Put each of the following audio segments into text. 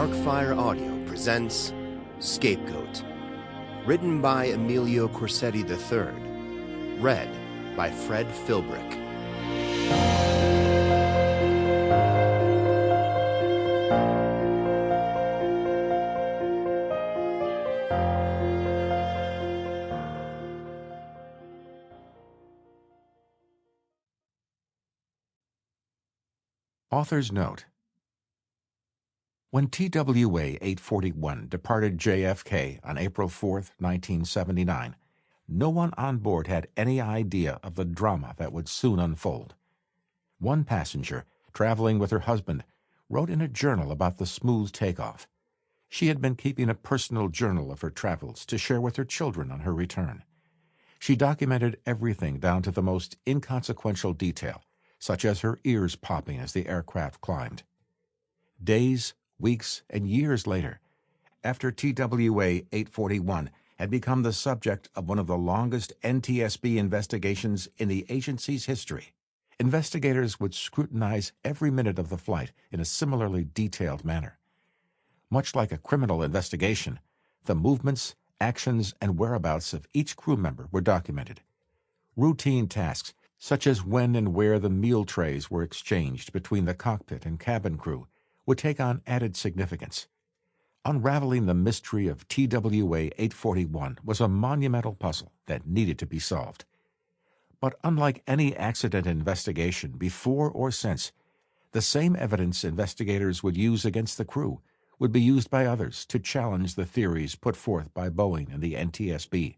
Darkfire Audio presents Scapegoat, written by Emilio Corsetti III, read by Fred Filbrich. Author's Note: when TWA 841 departed JFK on April 4, 1979, no one on board had any idea of the drama that would soon unfold. One passenger, traveling with her husband, wrote in a journal about the smooth takeoff. She had been keeping a personal journal of her travels to share with her children on her return. She documented everything down to the most inconsequential detail, such as her ears popping as the aircraft climbed. Days, weeks, and years later, after TWA 841 had become the subject of one of the longest NTSB investigations in the agency's history, investigators would scrutinize every minute of the flight in a similarly detailed manner. Much like a criminal investigation, the movements, actions, and whereabouts of each crew member were documented. Routine tasks, such as when and where the meal trays were exchanged between the cockpit and cabin crew, would take on added significance. Unraveling the mystery of TWA 841 was a monumental puzzle that needed to be solved. But unlike any accident investigation before or since, the same evidence investigators would use against the crew would be used by others to challenge the theories put forth by Boeing and the NTSB.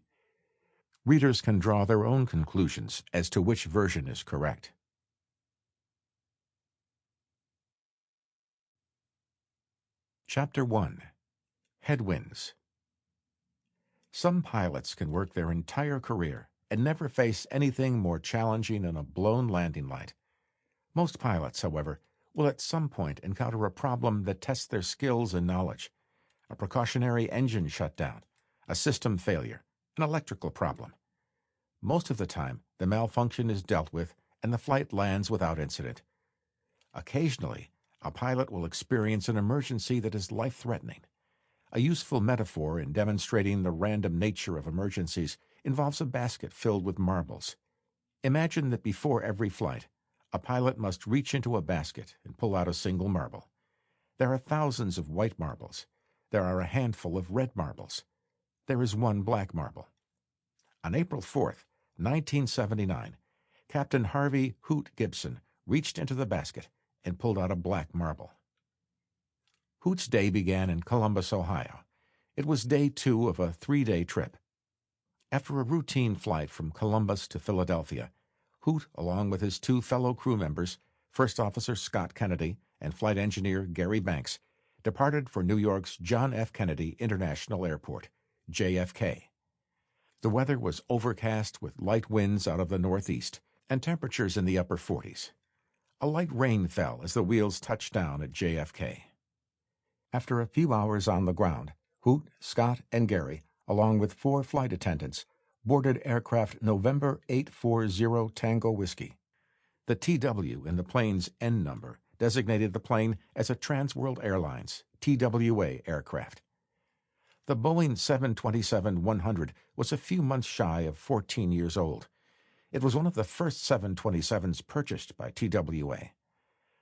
Readers can draw their own conclusions as to which version is correct. Chapter 1. Headwinds. Some pilots can work their entire career and never face anything more challenging than a blown landing light. Most pilots, however, will at some point encounter a problem that tests their skills and knowledge: a precautionary engine shutdown, a system failure, an electrical problem. Most of the time, the malfunction is dealt with and the flight lands without incident. Occasionally, a pilot will experience an emergency that is life-threatening. A useful metaphor in demonstrating the random nature of emergencies involves a basket filled with marbles. Imagine that before every flight, a pilot must reach into a basket and pull out a single marble. There are thousands of white marbles. There are a handful of red marbles. There is one black marble. On April 4th, 1979, Captain Harvey Hoot Gibson reached into the basket and pulled out a black marble. Hoot's day began in Columbus, Ohio. It was day 2 of a 3-day trip. After a routine flight from Columbus to Philadelphia, Hoot, along with his 2 fellow crew members, First Officer Scott Kennedy and Flight Engineer Gary Banks, departed for New York's John F. Kennedy International Airport, JFK. The weather was overcast with light winds out of the northeast and temperatures in the upper 40s. A light rain fell as the wheels touched down at JFK. After a few hours on the ground, Hoot, Scott, and Gary, along with 4 flight attendants, boarded aircraft November 840 Tango Whiskey. The TW in the plane's N number designated the plane as a Transworld Airlines TWA aircraft. The Boeing 727-100 was a few months shy of 14 years old. It was one of the first 727s purchased by TWA.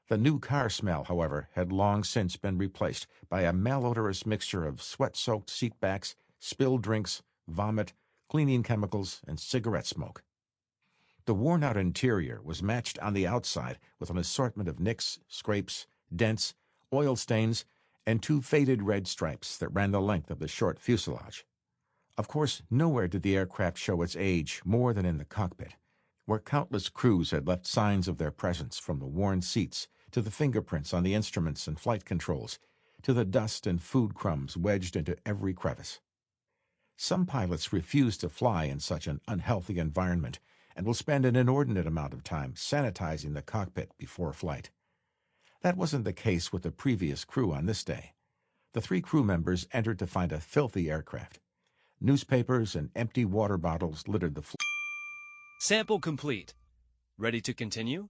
The new car smell, however, had long since been replaced by a malodorous mixture of sweat-soaked seatbacks, spilled drinks, vomit, cleaning chemicals, and cigarette smoke. The worn-out interior was matched on the outside with an assortment of nicks, scrapes, dents, oil stains, and 2 faded red stripes that ran the length of the short fuselage. Of course, nowhere did the aircraft show its age more than in the cockpit, where countless crews had left signs of their presence, from the worn seats to the fingerprints on the instruments and flight controls, to the dust and food crumbs wedged into every crevice. Some pilots refuse to fly in such an unhealthy environment and will spend an inordinate amount of time sanitizing the cockpit before flight. That wasn't the case with the previous crew on this day. The 3 crew members entered to find a filthy aircraft. Newspapers and empty water bottles littered the floor. Sample complete. Ready to continue?